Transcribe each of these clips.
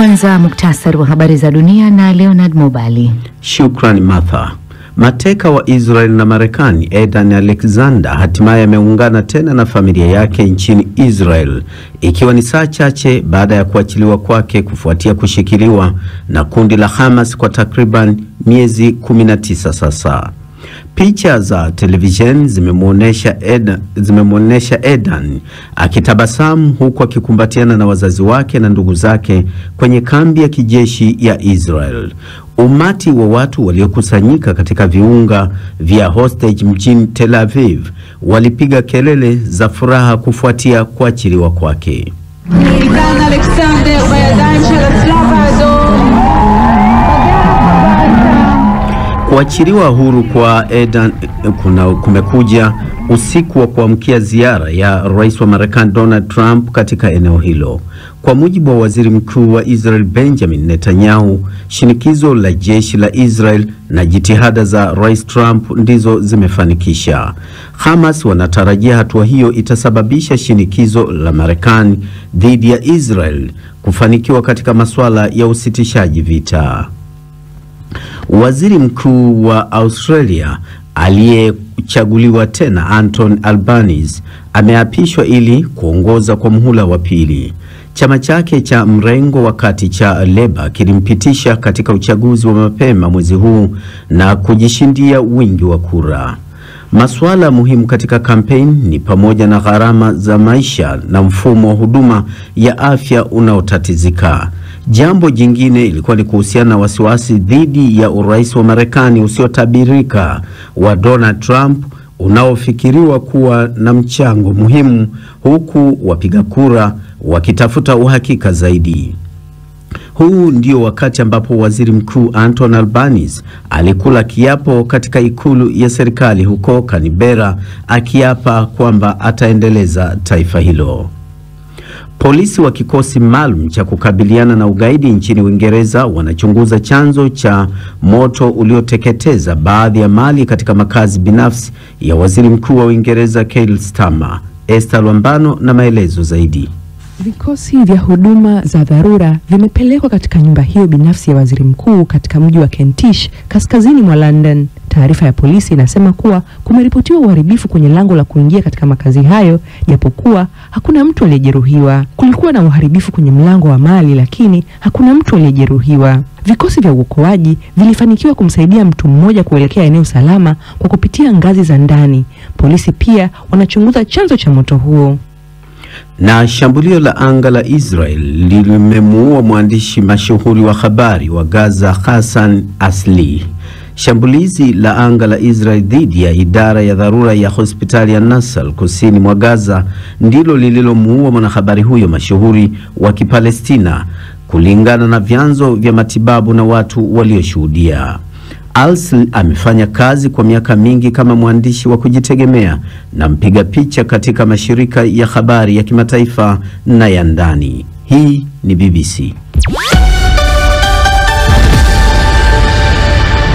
Kwanza muktasari wa habari za dunia na Leonard Mobali. Shukrani Martha. Mateka wa Israel na Marekani Edan Alexander hatimaye ameungana tena na familia yake nchini Israel, ikiwa ni saa chache baada ya kuachiliwa kwake kufuatia kushikiliwa na kundi la Hamas kwa takriban miezi 19 sasa. Picha za television zimemuonesha Edan akitabasamu huku akikumbatiana na wazazi wake na ndugu zake kwenye kambi ya kijeshi ya Israel. Umati wa watu waliokusanyika katika viunga vya hostage mjini Tel Aviv walipiga kelele za furaha kufuatia kuachiliwa kwake. Kuachiliwa huru kwa Edan kumekuja usiku wa kuamkia ziara ya Rais wa Marekani Donald Trump katika eneo hilo. Kwa mujibu wa Waziri Mkuu wa Israel Benjamin Netanyahu, shinikizo la jeshi la Israel na jitihada za Rais Trump ndizo zimefanikisha. Hamas wanatarajia hatua hiyo itasababisha shinikizo la Marekani dhidi ya Israel kufanikiwa katika masuala ya usitishaji vita. Waziri Mkuu wa Australia aliyechaguliwa tena Anthony Albanese ameapishwa ili kuongoza kwa muhula wa pili. Chama chake cha mrengo wa kati cha Labour kilimpitisha katika uchaguzi wa mapema mwezi huu na kujishindia wingi wa kura. Masuala muhimu katika kampeni ni pamoja na gharama za maisha na mfumo wa huduma ya afya unaotatizika. Jambo jingine ilikuwa ni kuhusiana na wasiwasi dhidi ya urais wa Marekani usiotabirika wa Donald Trump unaofikiriwa kuwa na mchango muhimu, huku wapiga kura wakitafuta uhakika zaidi. Huu ndio wakati ambapo Waziri Mkuu Anthony Albanese alikula kiapo katika ikulu ya serikali huko Canberra, akiapa kwamba ataendeleza taifa hilo. Polisi wa kikosi maalum cha kukabiliana na ugaidi nchini Uingereza wanachunguza chanzo cha moto ulioteketeza baadhi ya mali katika makazi binafsi ya Waziri Mkuu wa Uingereza Keir Starmer. Esther Lwambano na maelezo zaidi. Vikosi vya huduma za dharura vimepelekwa katika nyumba hiyo binafsi ya waziri mkuu katika mji wa Kentish, kaskazini mwa London. Taarifa ya polisi inasema kuwa kumeripotiwa uharibifu kwenye lango la kuingia katika makazi hayo, japokuwa hakuna mtu aliyejeruhiwa. Kulikuwa na uharibifu kwenye mlango wa mali, lakini hakuna mtu aliyejeruhiwa. Vikosi vya uokoaji vilifanikiwa kumsaidia mtu mmoja kuelekea eneo salama kwa kupitia ngazi za ndani. Polisi pia wanachunguza chanzo cha moto huo. Na shambulio la anga la Israel limemuua mwandishi mashuhuri wa habari wa Gaza Hassan Asli. Shambulizi la anga la Israel dhidi ya idara ya dharura ya hospitali ya Nasal kusini mwa Gaza ndilo lililomuua mwanahabari huyo mashuhuri wa Kipalestina, kulingana na vyanzo vya matibabu na watu walioshuhudia. Asli amefanya kazi kwa miaka mingi kama mwandishi wa kujitegemea na mpiga picha katika mashirika ya habari ya kimataifa na ya ndani. Hii ni BBC.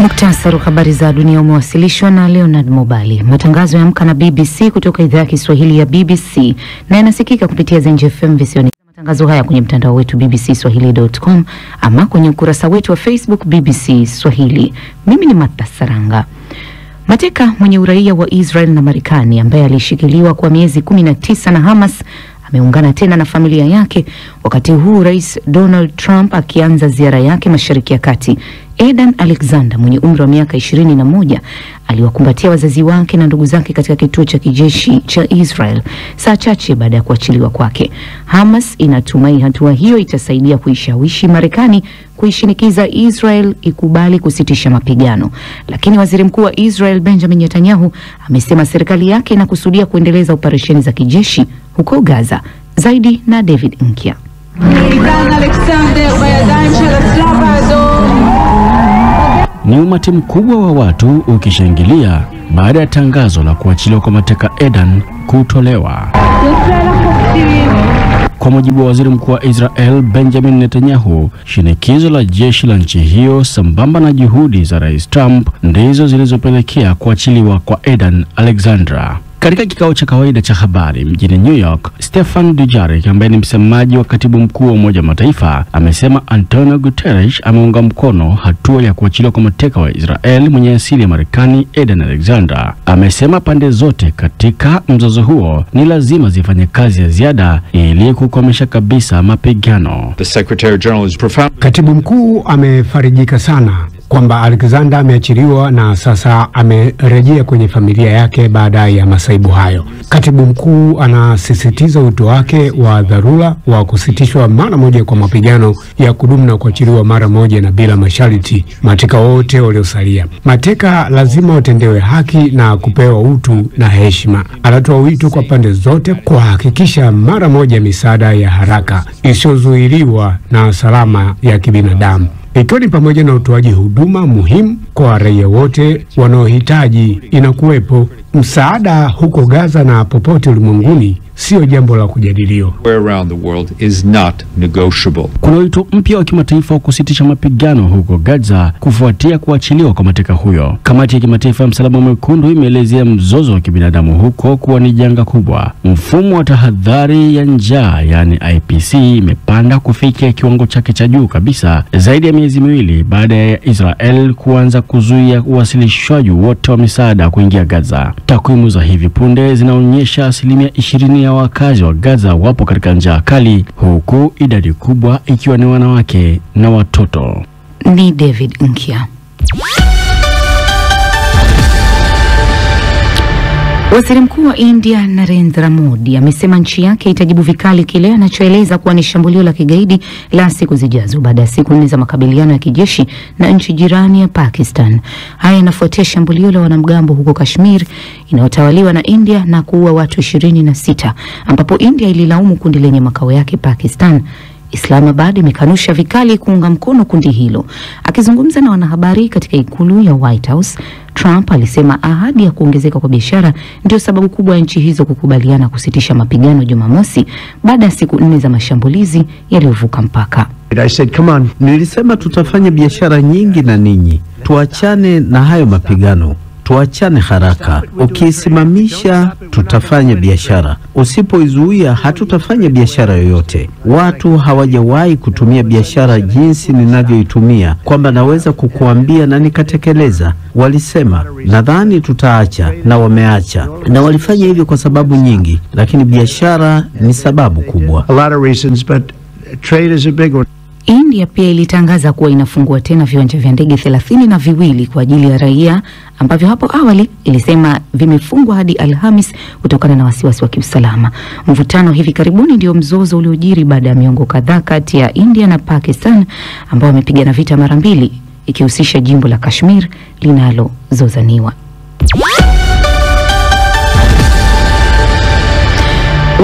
Muktasari wa habari za dunia umewasilishwa na Leonard Mobali. Matangazo ya Amka na BBC kutoka idhaa ya Kiswahili ya BBC na yanasikika kupitia Zenj FM visioni. Matangazo haya kwenye mtandao wetu bbcswahili.com ama kwenye ukurasa wetu wa Facebook BBC Swahili. Mimi ni Martha Saranga. Mateka mwenye uraia wa Israel na Marekani ambaye alishikiliwa kwa miezi 19 na Hamas ameungana tena na familia yake, wakati huu Rais Donald Trump akianza ziara yake Mashariki ya Kati. Edan Alexander mwenye umri wa miaka 21 aliwakumbatia wazazi wake na ndugu zake katika kituo cha kijeshi cha Israel saa chache baada ya kuachiliwa kwake. Hamas inatumai hatua hiyo itasaidia kuishawishi Marekani kuishinikiza Israel ikubali kusitisha mapigano. Lakini Waziri Mkuu wa Israel Benjamin Netanyahu amesema serikali yake inakusudia kuendeleza operesheni za kijeshi huko Gaza. Zaidi na David Nkia. Ni umati mkubwa wa watu ukishangilia baada ya tangazo la kuachiliwa kwa mateka Edan kutolewa. Kwa mujibu wa Waziri Mkuu wa Israel Benjamin Netanyahu, shinikizo la jeshi la nchi hiyo sambamba na juhudi za Rais Trump ndizo zilizopelekea kuachiliwa kwa Edan Alexander. Katika kikao cha kawaida cha habari mjini New York, Stefan Dujarric ambaye ni msemaji wa katibu mkuu wa Umoja wa Mataifa amesema Antonio Guterres ameunga mkono hatua ya kuachiliwa kwa mateka wa Israel mwenye asili ya Marekani Eden Alexander. Amesema pande zote katika mzozo huo ni lazima zifanye kazi ya ziada ili kukomesha kabisa mapigano. Katibu mkuu amefarijika sana kwamba Alexander ameachiliwa na sasa amerejea kwenye familia yake baada ya masaibu hayo. Katibu mkuu anasisitiza wito wake wa dharura wa kusitishwa mara moja kwa mapigano ya kudumu na kuachiliwa mara moja na bila masharti mateka wote waliosalia. Mateka lazima watendewe haki na kupewa utu na heshima. Anatoa wito kwa pande zote kuhakikisha mara moja misaada ya haraka isiyozuiliwa na salama ya kibinadamu, ikiwa ni pamoja na utoaji huduma muhimu kwa raia wote wanaohitaji inakuwepo. Msaada huko Gaza na popote ulimwenguni sio jambo la kujadiliwa. Kuna wito mpya wa kimataifa wa kusitisha mapigano huko Gaza kufuatia kuachiliwa kwa mateka huyo. Kamati ya kimataifa ya Msalaba Mwekundu imeelezea mzozo wa kibinadamu huko kuwa ni janga kubwa. Mfumo wa tahadhari ya njaa yani IPC imepanda kufikia kiwango chake cha juu kabisa zaidi ya miezi miwili baada ya Israel kuanza kuzuia uwasilishwaji wote wa misaada kuingia Gaza. Takwimu za hivi punde zinaonyesha 20% ya wakazi wa Gaza wapo katika njaa kali, huku idadi kubwa ikiwa ni wanawake na watoto. Ni David Nkia. Waziri Mkuu wa India Narendra Modi amesema nchi yake itajibu vikali kile anachoeleza kuwa ni shambulio la kigaidi la siku zijazo baada ya siku 4 za makabiliano ya kijeshi na nchi jirani ya Pakistan. Haya yanafuatia shambulio la wanamgambo huko Kashmir inayotawaliwa na India na kuua watu 26, ambapo India ililaumu kundi lenye makao yake Pakistan. Islamabad imekanusha vikali kuunga mkono kundi hilo. Akizungumza na wanahabari katika ikulu ya White House, Trump alisema ahadi ya kuongezeka kwa biashara ndio sababu kubwa ya nchi hizo kukubaliana kusitisha mapigano Jumamosi baada ya siku 4 za mashambulizi yaliyovuka mpaka. I said, come on. Nilisema tutafanya biashara nyingi na ninyi. Tuachane na hayo mapigano. Tuachane haraka. Ukisimamisha tutafanya biashara. Usipoizuia hatutafanya biashara yoyote. Watu hawajawahi kutumia biashara jinsi ninavyoitumia, kwamba naweza kukuambia na nikatekeleza. Walisema nadhani tutaacha, na wameacha. Na walifanya hivyo kwa sababu nyingi, lakini biashara ni sababu kubwa. A lot of reasons, but trade is a big one. India pia ilitangaza kuwa inafungua tena viwanja vya ndege 32 kwa ajili ya raia ambavyo hapo awali ilisema vimefungwa hadi Alhamis kutokana na wasiwasi wa kiusalama. Mvutano hivi karibuni ndio mzozo uliojiri baada ya miongo kadhaa kati ya India na Pakistan ambao wamepigana vita mara mbili ikihusisha jimbo la Kashmir linalozozaniwa.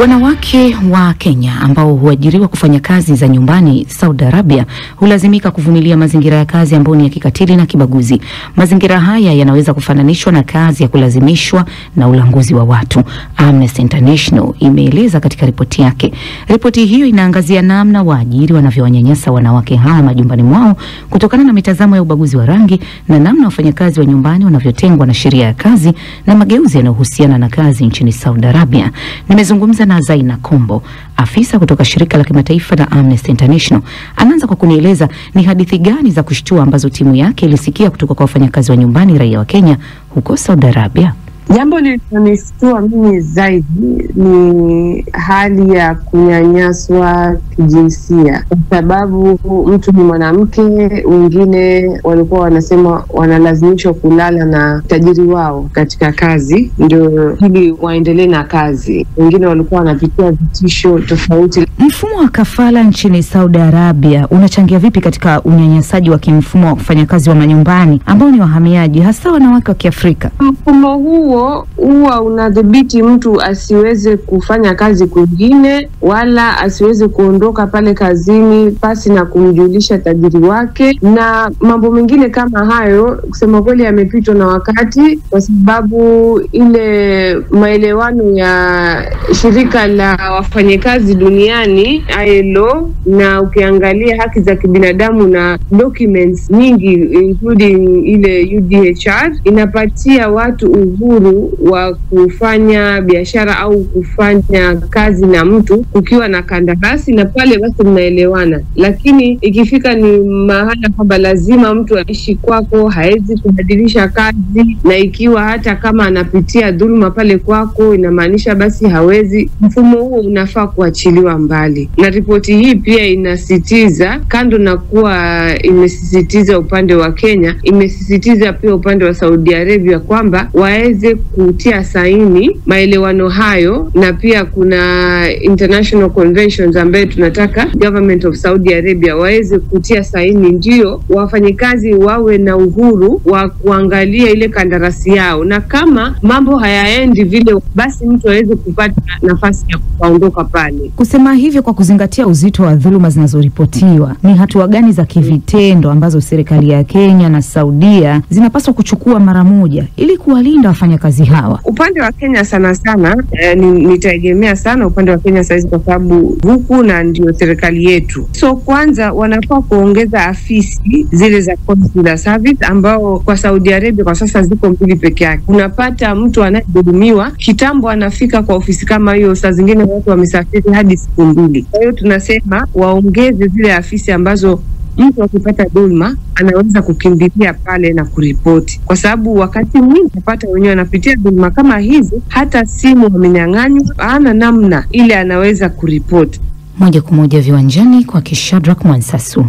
Wanawake wa Kenya ambao huajiriwa kufanya kazi za nyumbani Saudi Arabia hulazimika kuvumilia mazingira ya kazi ambayo ni ya kikatili na kibaguzi. Mazingira haya yanaweza kufananishwa na kazi ya kulazimishwa na ulanguzi wa watu. Amnesty International imeeleza katika ripoti yake. Ripoti hiyo inaangazia namna waajiri wanavyowanyanyasa wanawake hawa majumbani mwao kutokana na mitazamo ya ubaguzi wa rangi na namna wafanyakazi wa nyumbani wanavyotengwa na sheria ya kazi na mageuzi yanayohusiana na kazi nchini Saudi Arabia. Nimezungumza na Zaina Kombo, afisa kutoka shirika la kimataifa la Amnesty International. Anaanza kwa kunieleza ni hadithi gani za kushtua ambazo timu yake ilisikia kutoka kwa wafanyakazi wa nyumbani raia wa Kenya huko Saudi Arabia. Jambo lililonishtua mimi zaidi ni hali ya kunyanyaswa kijinsia, kwa sababu mtu ni mwanamke, wengine walikuwa wanasema wanalazimishwa kulala na tajiri wao katika kazi ndio ili waendelee na kazi. Wengine walikuwa wanapitia vitisho tofauti. Mfumo wa kafala nchini Saudi Arabia unachangia vipi katika unyanyasaji wa kimfumo wa wafanyakazi wa manyumbani ambao ni wahamiaji, hasa wanawake wa Kiafrika? Mfumo huo huwa unadhibiti mtu asiweze kufanya kazi kwingine wala asiweze kuondoka pale kazini pasi na kumjulisha tajiri wake, na mambo mengine kama hayo. Kusema kweli yamepitwa na wakati, kwa sababu ile maelewano ya shirika la wafanyakazi duniani ILO, na ukiangalia haki za kibinadamu na documents nyingi including ile UDHR, inapatia watu uhuru uhuru wa kufanya biashara au kufanya kazi na mtu kukiwa na kandarasi, na pale basi mnaelewana. Lakini ikifika ni mahala kwamba lazima mtu aishi kwako, haezi kubadilisha kazi, na ikiwa hata kama anapitia dhuluma pale kwako, inamaanisha basi hawezi, mfumo huo unafaa kuachiliwa mbali. Na ripoti hii pia inasisitiza, kando na kuwa imesisitiza upande wa Kenya, imesisitiza pia upande wa Saudi Arabia kwamba waweze kutia saini maelewano hayo, na pia kuna international conventions ambayo tunataka government of Saudi Arabia waweze kutia saini, ndio wafanyikazi wawe na uhuru wa kuangalia ile kandarasi yao, na kama mambo hayaendi vile, basi mtu aweze kupata nafasi ya kuondoka pale. Kusema hivyo kwa kuzingatia uzito wa dhuluma zinazoripotiwa, ni hatua gani za kivitendo ambazo serikali ya Kenya na Saudia zinapaswa kuchukua mara moja ili kuwalinda wafanyakazi hawa? Upande wa Kenya sana nitaegemea sana upande wa Kenya saizi, kwa sababu huku na ndio serikali yetu. So kwanza wanafaa kuongeza afisi zile za consular service, ambao kwa Saudi Arabia kwa sasa ziko 2 peke yake. Unapata mtu anayehudumiwa kitambo anafika kwa ofisi kama hiyo, saa zingine watu wamesafiri hadi siku 2. Kwa hiyo tunasema waongeze zile afisi ambazo mtu akipata dhulma anaweza kukimbilia pale na kuripoti, kwa sababu wakati mwingi unapata wenyewe anapitia dhulma kama hizi, hata simu wamenyang'anywa, hana namna ile anaweza kuripoti. Moja kwa moja viwanjani kwa Shadrack Mwansasu.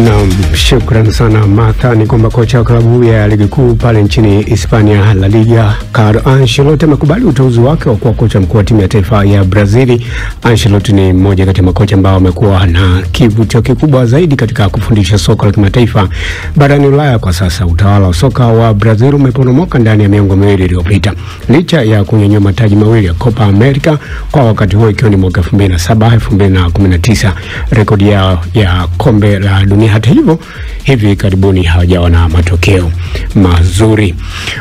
Naam, shukrani sana Martha. Ni kwamba kocha wa klabu ya ligi kuu pale nchini Hispania La Liga, Carlo Ancelotti amekubali uteuzi wake wa kuwa kocha mkuu wa timu ya taifa ya Brazili. Ancelotti ni mmoja kati ya makocha ambao wamekuwa na kivutio kikubwa zaidi katika kufundisha soka la kimataifa barani Ulaya. Kwa sasa utawala wa soka wa Brazil umeporomoka ndani ya miongo miwili iliyopita, licha ya kunyanyua mataji mawili ya Copa America, kwa wakati huo ikiwa ni mwaka 2007 2019, rekodi yao ya kombe la dunia. Hata hivyo, hivi karibuni hawajawa na matokeo mazuri.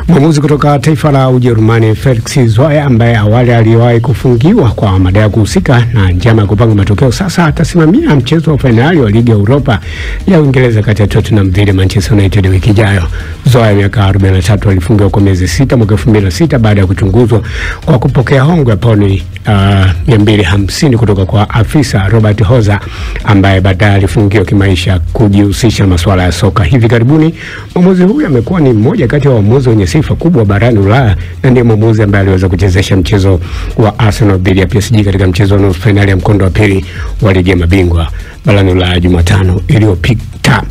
Mwamuzi kutoka taifa la Ujerumani Felix Zweier, ambaye awali aliwahi kufungiwa kwa madai ya kuhusika na njama ya kupanga matokeo, sasa atasimamia mchezo wa finali wa ligi ya Europa ya Uingereza kati ya Tottenham dhidi ya Manchester United wiki ijayo. Zweier, miaka 43, alifungiwa kwa miezi 6 mwaka 2006 baada ya kuchunguzwa kwa kupokea hongo ya pauni 250 kutoka kwa afisa Robert Hoza, ambaye baadaye alifungiwa kimaisha kujihusisha masuala ya soka. Hivi karibuni mwamuzi huyu amekuwa ni mmoja kati ya waamuzi wenye sifa kubwa barani Ulaya, na ndiye mwamuzi ambaye aliweza kuchezesha mchezo wa Arsenal dhidi ya PSG katika mchezo wa nusu finali ya mkondo wa pili wa ligi ya mabingwa barani Ulaya Jumatano iliyopita.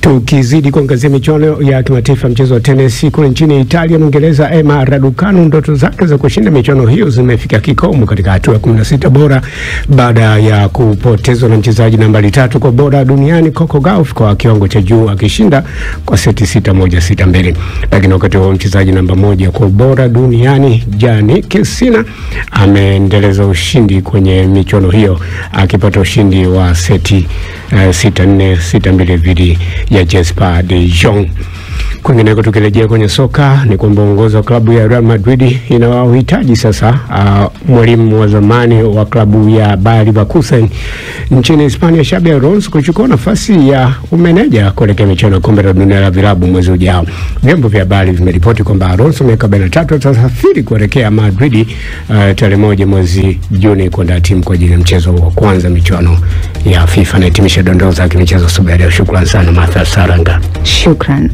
Tukizidi kuangazia michuano ya kimataifa mchezo wa tennis kule nchini Italia, Mwingereza Emma Raducanu, ndoto zake za kushinda michuano hiyo zimefika kikomo katika hatua ya 16 bora baada ya kupotezwa na mchezaji nambari 3 kwa bora duniani Coco Gauff kwa kiwango cha juu, akishinda kwa seti 6-1 6-2. Lakini wakati huo mchezaji namba 1 kwa bora duniani Jannik Sinner ameendeleza ushindi kwenye michuano hiyo, akipata ushindi wa seti 6-4 6-2 dhidi ya Jesper de Jong. Kwingineko, tukirejea kwenye soka, ni kwamba uongozi wa klabu ya Real Madrid inawahitaji sasa mwalimu wa zamani wa klabu ya Bayer Leverkusen nchini Hispania Xabi Alonso kuchukua nafasi ya umeneja kuelekea michuano ya kombe la dunia la vilabu mwezi ujao. Vyombo vya habari vimeripoti kwamba Alonso miaka 43 atasafiri kuelekea Madrid tarehe 1 mwezi Juni kwenda timu kwa ajili ya mchezo wa kwanza michuano ya FIFA. Na hitimisha dondoo za michezo asubuhi ya leo. Shukrani sana Martha Saranga. Shukran.